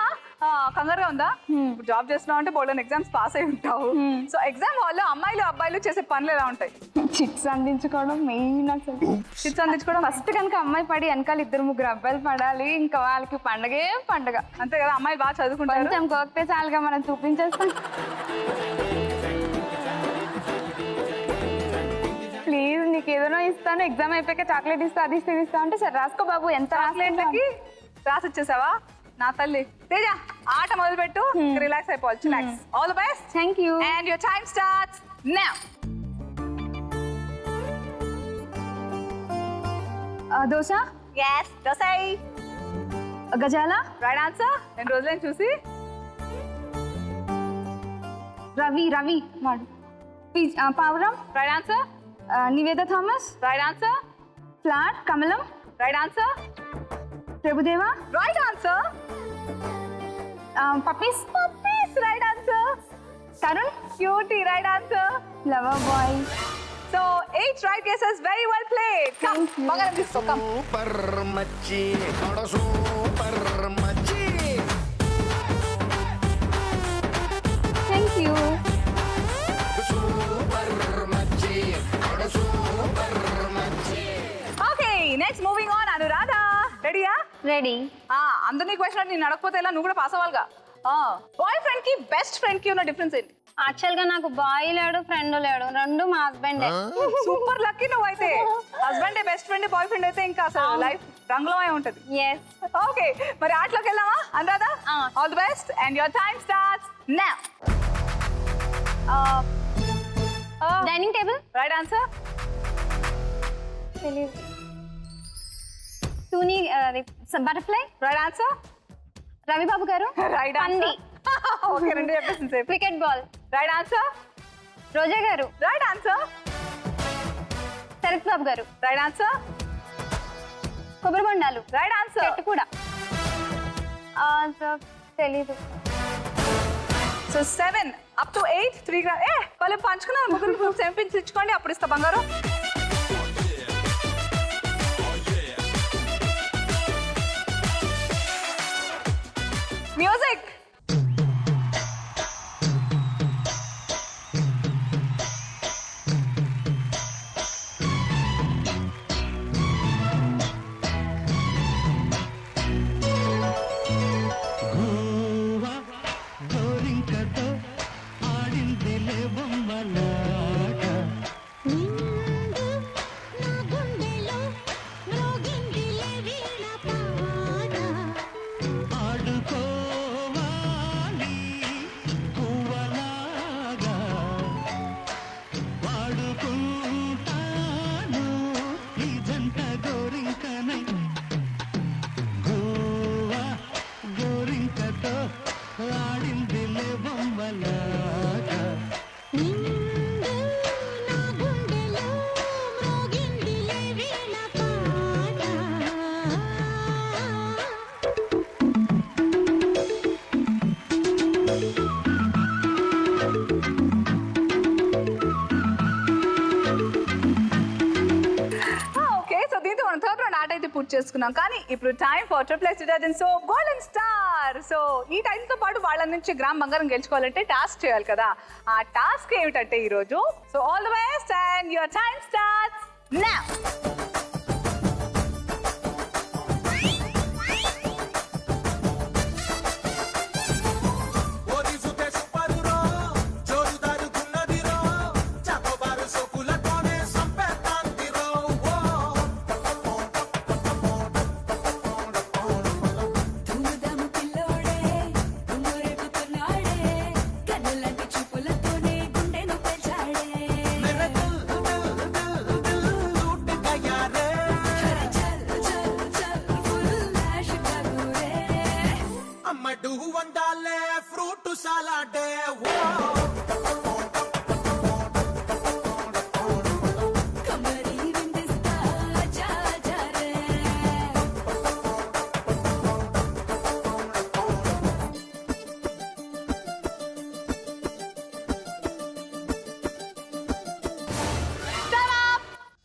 కంగారుగా ఉందా? ఇప్పుడు జాబ్ చేస్తున్నావు అంటే బోర్డు ఎగ్జామ్స్ పాస్ అయి ఉంటావు. సో ఎగ్జామ్ హాల్లో అమ్మాయిలు అబ్బాయిలు చేసే పనులు ఎలా ఉంటాయి? చిట్స్ అందించుకోవడం మెయిన్. అసలు చిట్స్ అందించుకోవడం ఫస్ట్ కనుక అమ్మాయి పడి వెనకాల 2-3 అబ్బాయిలు పడాలి, ఇంకా వాళ్ళకి పండగే పండగ. అంతే కదా, అమ్మాయిలు బాగా చదువుకుంటారు. కొంచెం కోక్తే చాలుగా మనం చూపించేస్తాం. ప్లీజ్ నీకు ఏదైనా ఇస్తాను, ఎగ్జామ్ అయిపోయాక చాక్లెట్ ఇస్తా, అది ఇస్తా, ఇది ఇస్తా అంటే సరే రాసుకో బాబు, ఎంత చాక్లెట్లకి రాసి ఇచ్చేసావా నా తల్లి? తేజ ఆట మొదలు పెట్టు, రిలాక్స్ అయిపోవాలి. Relax. All the best. Thank you. And your time starts now. Dosa. yes dosai. గజాల. Right answer. 2 రోజులైన చూసి. రవి వాడు. పావురం. Right answer. Niveda Thomas. Right answer. Flat. కమలం. Right answer. Prabhudeva. Right answer. Puppies. Right answer. Tarun. Cutie. Right answer. Lover boy. So 8 right guesses. Very well played. Come, బంగారం తీసుకో. Come. Super మచ్చి కొడ సూపర్ మచ్చి. Thank you. సూపర్ మచ్చి కొడ super మచ్చి. Okay, next moving on. Anuradha రెడీయా? రెడీ. అందరినీ క్వశ్చన్ నేను అడగకపోతే ఎలా? నువ్వు కూడా పాస్ అవ్వాలిగా. బాయ్ ఫ్రెండ్ కి బెస్ట్ ఫ్రెండ్ కి ఉన్న డిఫరెన్స్ ఏంటి? యాక్చువల్ గా నాకు బాయ్ లేడు ఫ్రెండ్ లేడు, రెండు మా హస్బెండ్. సూపర్ లక్కీ నువ్వు అయితే. Husband best friend boy friend అయితే ఇంకా అసలు లైఫ్ రంగులమై ఉంటది. ఎస్. ఓకే మరి ఆటలోకి వెళ్దామా Anuradha? All the best and your time starts now. Dining table. Right answer. తూని బటర్ఫ్లై. Right answer. రవిబాబు గారు. రైట్ పంది. ఓకే రెండు చెప్పేసింది safe. Cricket ball. Right answer. Roja గారు. Right answer. శరత్ బాబు గారు. Right answer. కొబ్బరి బొండాలు. Right answer. చెట్టు కూడా. తెలీదు. సో 7 up to 8 3 వాళ్ళు పంచుకున్నారు. ముగ్గురు సెంపించి ఇచ్చుకోండి అప్పుడు ఇస్తా బంగారం. మ్యూజిక్. గోరింకతో ఆడిందిలే బొమ్మలాట. నిండు నా గుండెలో మ్రోగిందిలే వీణ పాట. ఆడుకోవాలి పువ్వలాగా వాడుకుంటాను ఈ జంట గోరింకనై. గోవా గోరింకతో ఆడిందిలే బొమ్మలాగా. నిండు నా గుండెలో మ్రోగిందిలే వీణ పాట. ఓకే సో దీంతో మనం థర్డ్ రౌండ్ ఆట అయితే పూర్తి చేసుకున్నాం. కానీ ఇప్పుడు time for triplex detergent soap golden star. So ఈ టైంతో పాటు వాళ్ళ నుంచి గ్రామ్ బంగారం గెలుచుకోవాలంటే టాస్క్ చేయాలి కదా. ఆ టాస్క్ ఏమిటంటే ఈరోజు so all the best and your time starts now. ఓదిసుతే సూపరురో జోరుదారుకున్నదిరో చాకోబారు సోకులతోనే సంపేతాందిరో. ధూమధాము పిల్లోడే దుమ్మురేపుతున్నాడే కన్నులాంటి చూపులతోనే గుండెను పెంచాడే. మేరే దిల్ దిల్ దిల్ దిల్ లూట్ గయా రే. చల్ చల్ చల్ ఫుల్ మ్యాష్ కరురే. అమ్మడు వండాలే ఫ్రూట్ సలాడే. కమరి విందిస్తా జా జా రే.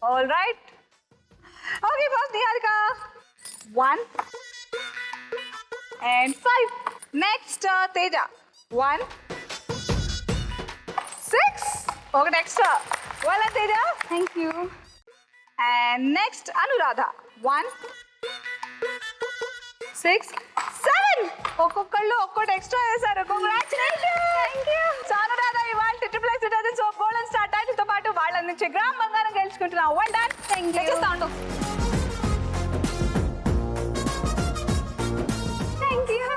All right. Okay, first Niharika. 1 and 5. Next Teja. 1 6. Okay, extra. Well done, Teja. Thank you. And next Anuradha. 1 6 7. ఒక్కొక్కళ్ళు ఒక్కొక్కటి ఎక్స్ట్రా చేశారు. Congratulations. Thank you. So Anuradha ఇవాళ triplex detergent soap golden star title తో పాటు వాళ్ళ నుంచి గ్రామ్ బంగారం గెలుచుకుంటున్నాం. Well done. Thank you. చేస్తాను. Thank you.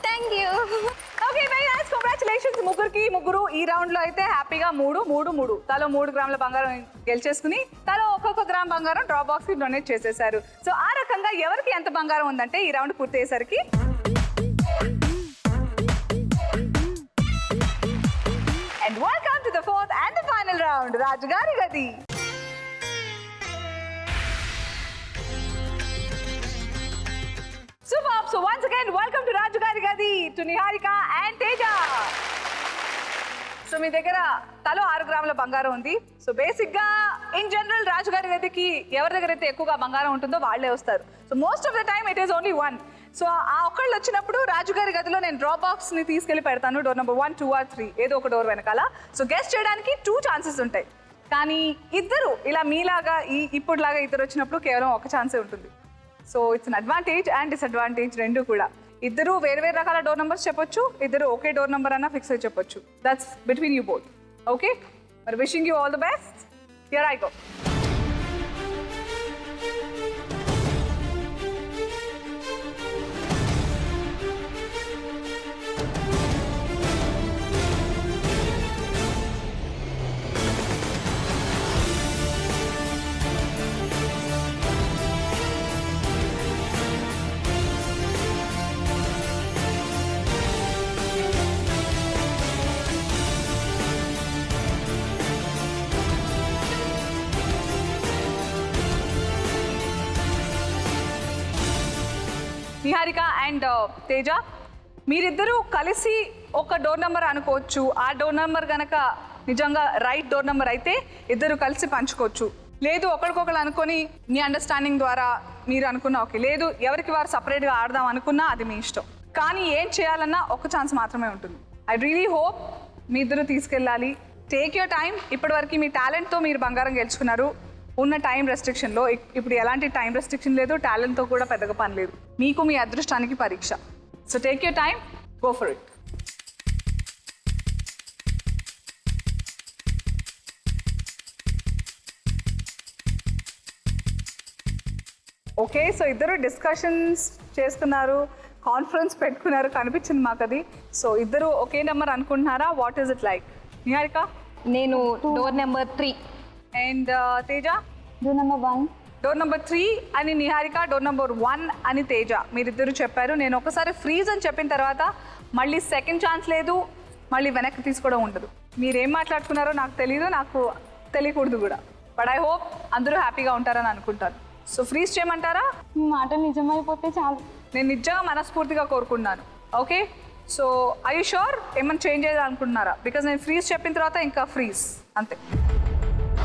Thank you. Okay very nice. Congratulations ముగ్గురు ఈ రౌండ్ లో అయితే హ్యాపీగా 3 తలో 3 గ్రాముల బంగారం గెలిచేసుకుని తలో ఒక్కొక్క గ్రామ్ బంగారం డ్రాప్ బాక్స్ కి డొనేట్ చేసేసారు. సో ఆ రకంగా ఎవరికి ఎంత బంగారం ఉందంటే ఈ రౌండ్ పూర్తి అయ్యేసరికి and welcome to the fourth and the final round రాజుగారి గది. Superb. So once again, welcome to Rajugari Gadi, to Niharika and Teja. So మీ దగ్గర తలో 6 గ్రాముల బంగారం ఉంది. సో బేసిక్ గా ఇన్ జనరల్ రాజుగారి గదికి ఎవరి దగ్గర అయితే ఎక్కువగా బంగారం ఉంటుందో వాళ్ళే వస్తారు. So most of the time it is only 1. So ఆ ఒక్కళ్ళు వచ్చినప్పుడు రాజుగారి గదిలో నేను డ్రాప్ బాక్స్ ని తీసుకెళ్లి పెడతాను. డోర్ నెంబర్ 1, 2 or 3 ఏదో ఒక డోర్ వెనకాల. సో గెస్ట్ చేయడానికి 2 ఛాన్సెస్ ఉంటాయి. కానీ ఇద్దరు ఇలా మీలాగా ఇప్పుడులాగా ఇద్దరు వచ్చినప్పుడు కేవలం ఒక ఛాన్సే ఉంటుంది. So it's an advantage and disadvantage రెండు కూడా. ఇద్దరు వేరే వేరే రకాల డోర్ నెంబర్స్ చెప్పొచ్చు, ఇద్దరు ఒకే డోర్ నెంబర్ అన్న ఫిక్స్ అయి చెప్పొచ్చు. That's between you both. Okay, మరి wishing you all the best. Here I go. Niharika and Teja, మీరిద్దరూ కలిసి ఒక డోర్ నెంబర్ అనుకోవచ్చు. ఆ డోర్ నెంబర్ కనుక నిజంగా రైట్ డోర్ నెంబర్ అయితే ఇద్దరు కలిసి పంచుకోవచ్చు. లేదు ఒకరికొకరు అనుకొని మీ అండర్స్టాండింగ్ ద్వారా మీరు అనుకున్నా ఓకే, లేదు ఎవరికి వారు సపరేట్గా ఆడదాం అనుకున్నా అది మీ ఇష్టం. కానీ ఏం చేయాలన్నా ఒక ఛాన్స్ మాత్రమే ఉంటుంది. ఐ రియలీ హోప్ మీ ఇద్దరు తీసుకెళ్ళాలి. Take your time. ఇప్పటివరకు మీ టాలెంట్తో మీరు బంగారం గెలుచుకున్నారు. ఉన్న టైం రెస్ట్రిక్షన్లో ఇప్పుడు ఎలాంటి టైం రెస్ట్రిక్షన్ లేదు, టాలెంట్తో కూడా పెద్దగా పని లేదు. మీకు మీ అదృష్టానికి పరీక్ష. So take your time, go for it. Okay, so ఇద్దరు డిస్కషన్స్ చేస్తున్నారు, కాన్ఫరెన్స్ పెట్టుకున్నారు కనిపించింది మాకు అది. సో ఇద్దరు ఒకే నెంబర్ అనుకుంటున్నారా? What is it like? Niharika? నేను door number 3. And Teja? Door number 1. Door number 3 అని నిహారిక, డోర్ నెంబర్ 1 అని తేజ. మీరిద్దరు చెప్పారు. నేను ఒకసారి ఫ్రీజ్ అని చెప్పిన తర్వాత మళ్ళీ సెకండ్ ఛాన్స్ లేదు, మళ్ళీ వెనక్కి తీసుకోవడం ఉండదు. మీరేం మాట్లాడుకున్నారో నాకు తెలియదు, నాకు తెలియకూడదు కూడా. బట్ ఐ హోప్ అందరూ హ్యాపీగా ఉంటారని అనుకుంటాను. సో ఫ్రీజ్ చేయమంటారా? మీ మాట నిజమైపోతే చాలు. నేను నిజంగా మనస్ఫూర్తిగా కోరుకున్నాను. Okay, so I you sure? ఏమైనా చేంజ్ చేయాలనుకుంటున్నారా? బికాజ్ నేను ఫ్రీజ్ చెప్పిన తర్వాత ఇంకా ఫ్రీజ్ అంతే.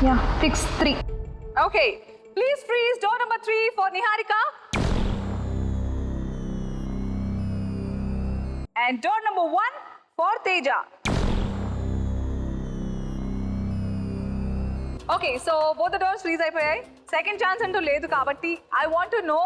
Yeah, fix 3. Okay, please freeze door number 3 for Niharika and door number 1 for Teja. Okay, so both the doors freeze అయిపోయాయి. సెకండ్ ఛాన్స్ అంటూ లేదు కాబట్టి ఐ వాంట్ టు నో,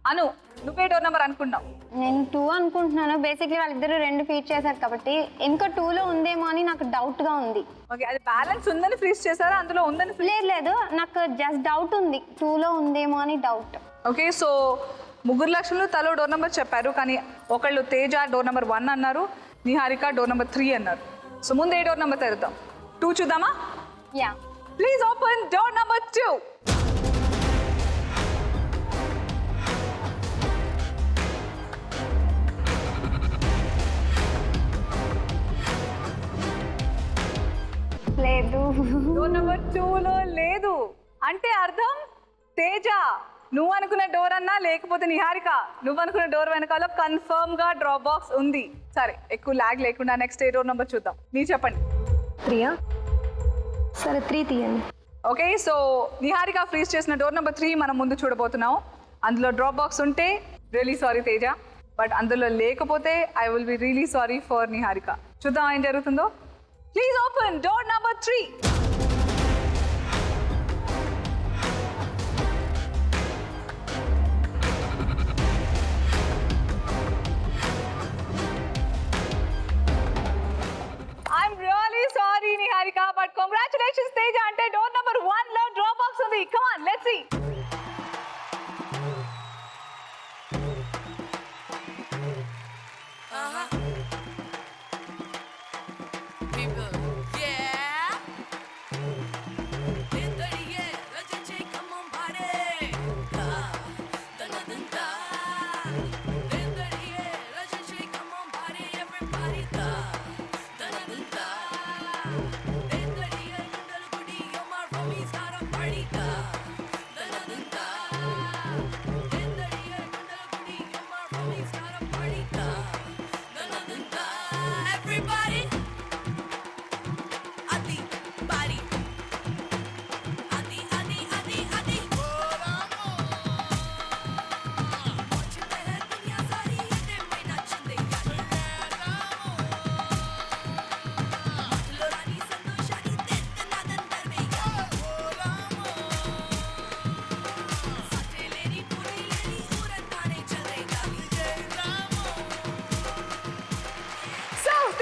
అను నువ్వే డోర్ నెంబర్ అనుకున్నావు? నేను 2 అనుకుంటున్నాను. బేసిక్లీ వాళ్ళిద్దరు 2 ఫీట్ చేశారు కాబట్టి ఇంకో 2లో ఉందేమో అని నాకు డౌట్గా ఉంది. ఓకే, అది బ్యాలెన్స్ ఉందని ఫ్రీజ్ చేశారా, అందులో ఉందని లేదు, నాకు జస్ట్ డౌట్ ఉంది, 2లో ఉందేమో అని డౌట్. ఓకే, సో 3 లక్షలు తలో డోర్ నెంబర్ చెప్పారు, కానీ ఒకళ్ళు తేజ డోర్ నెంబర్ 1 అన్నారు, నిహారిక డోర్ నెంబర్ 3 అన్నారు. సో ముందు ఏ డోర్ నెంబర్ తెరుద్దాం? 2 చూద్దామా? Yeah, please open door number 2. లేదు. డోర్ నెంబర్ 2లో లేదు అంటే అర్థం తేజ నువ్వు అనుకున్న డోర్ అన్నా, లేకపోతే నిహారిక నువ్వు అనుకున్న డోర్ వెనకాల కన్ఫర్మ్ గా డ్రాప్ బాక్స్ ఉంది. సరే, ఎక్కువ లాగ్ లేకుండా నెక్స్ట్ ఏ డోర్ నెంబర్ చూద్దాం. మీరు చెప్పండి. 3. సరే, 3 తీయండి. ఓకే, సో నిహారిక ఫ్రీజ్ చేసిన డోర్ నెంబర్ 3 మనం ముందు చూడబోతున్నాం. అందులో డ్రాప్ బాక్స్ ఉంటే రియలీ సారీ తేజ, బట్ అందులో లేకపోతే I will be really sorry for Niharika. చూద్దాం ఏం జరుగుతుందో. Please open door number 3. I'm really sorry Niharika, but congratulations Teja, అంటే డోర్ నెంబర్ 1 లో డ్రాప్ బాక్స్ ఉంది. Come on, let's see.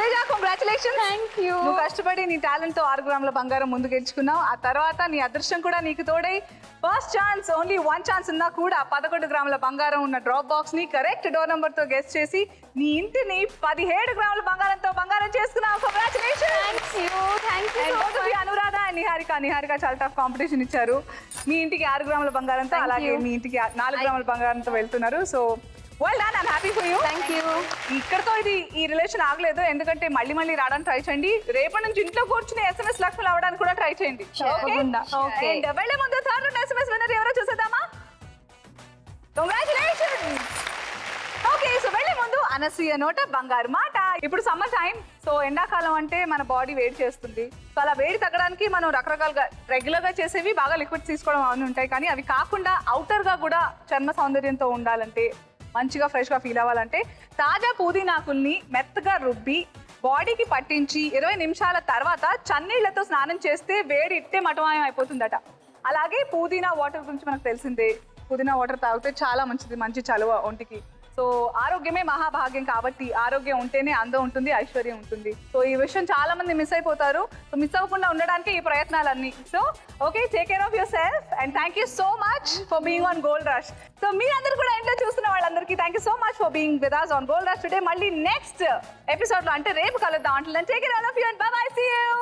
Teja congratulation. నువ్వు కష్టపడి నీ టాలెంట్ తో 6 గ్రాముల బంగారం ముందు గెలుచుకున్నావు. ఆ తర్వాత నీ అదృష్టం కూడా నీకు తోడై ఫస్ట్ ఛాన్స్, ఓన్లీ 1 ఛాన్స్ ఉన్నా కూడా 11 గ్రాముల బంగారం ఉన్న డ్రాప్ బాక్స్ ని కరెక్ట్ డోర్ నంబర్ తో గెస్ట్ చేసి నీ ఇంటిని 17 గ్రాముల బంగారంతో బంగారం చేసుకున్నావు. కంగ్రాచులేషన్స్. అనురాధ అండ్ నిహారిక చాలా టఫ్ కాంపిటీషన్ ఇచ్చారు. మీ ఇంటికి 6 గ్రాముల బంగారంతో, అలాగే మీ ఇంటికి 4 గ్రాముల బంగారంతో వెళ్తున్నారు. So well done, I'm happy for you. Thank you. ఇక్కడతో ఈ రిలేషన్ ఆగలేదు, ఎందుకంటే మళ్ళీ రావడానికి ట్రై చేయండి. రేపటి నుంచి ఇంట్లో కూర్చుని SMS లక్ష్మి అవ్వడానికి కూడా ట్రై చేయండి. Okay. And వెళ్ళే ముందు థర్డ్ SMS విన్నర్ ఎవరో చూసేద్దామా? కంగ్రాచులేషన్స్. ఓకే, సో వెళ్ళే ముందు అనసూయ నోట బంగారు మాట. ఇప్పుడు సమ్మర్ టైం, సో ఎండాకాలం అంటే మన బాడీ వేడి చేస్తుంది. సో అలా వేడి తగ్గడానికి మనం రకరకాలుగా రెగ్యులర్ గా చేసేవి బాగా లిక్విడ్స్ తీసుకోవడం అవన్నీ ఉంటాయి. కానీ అవి కాకుండా అవుటర్ గా కూడా చర్మ సౌందర్యంతో ఉండాలంటే, మంచిగా ఫ్రెష్గా ఫీల్ అవ్వాలంటే తాజా పుదీనాకుల్ని మెత్తగా రుబ్బి బాడీకి పట్టించి 20 నిమిషాల తర్వాత చన్నీళ్లతో స్నానం చేస్తే వేడి ఇట్టే మటమాయం అయిపోతుందట. అలాగే పుదీనా వాటర్ గురించి మనకు తెలిసిందే. పుదీనా వాటర్ తాగితే చాలా మంచిది, మంచి చలువ ఒంటికి. సో ఆరోగ్యమే మహాభాగ్యం కాబట్టి ఆరోగ్యం ఉంటేనే అందం ఉంటుంది, ఐశ్వర్యం ఉంటుంది. సో ఈ విషయం చాలా మంది మిస్ అయిపోతారు. సో మిస్ అవ్వకుండా ఉండడానికి ఈ ప్రయత్నాలన్నీ. So okay, take care of yourself and thank you so much for being on gold rush. So మీ అందరూ కూడా ఇంట్లో చూస్తున్న వాళ్ళందరికీ thank you so much for being with us on gold rush today. మళ్ళీ నెక్స్ట్ ఎపిసోడ్ లో అంటే రేపు కలుద్దాం. అంటే take care of you and bye bye, see you.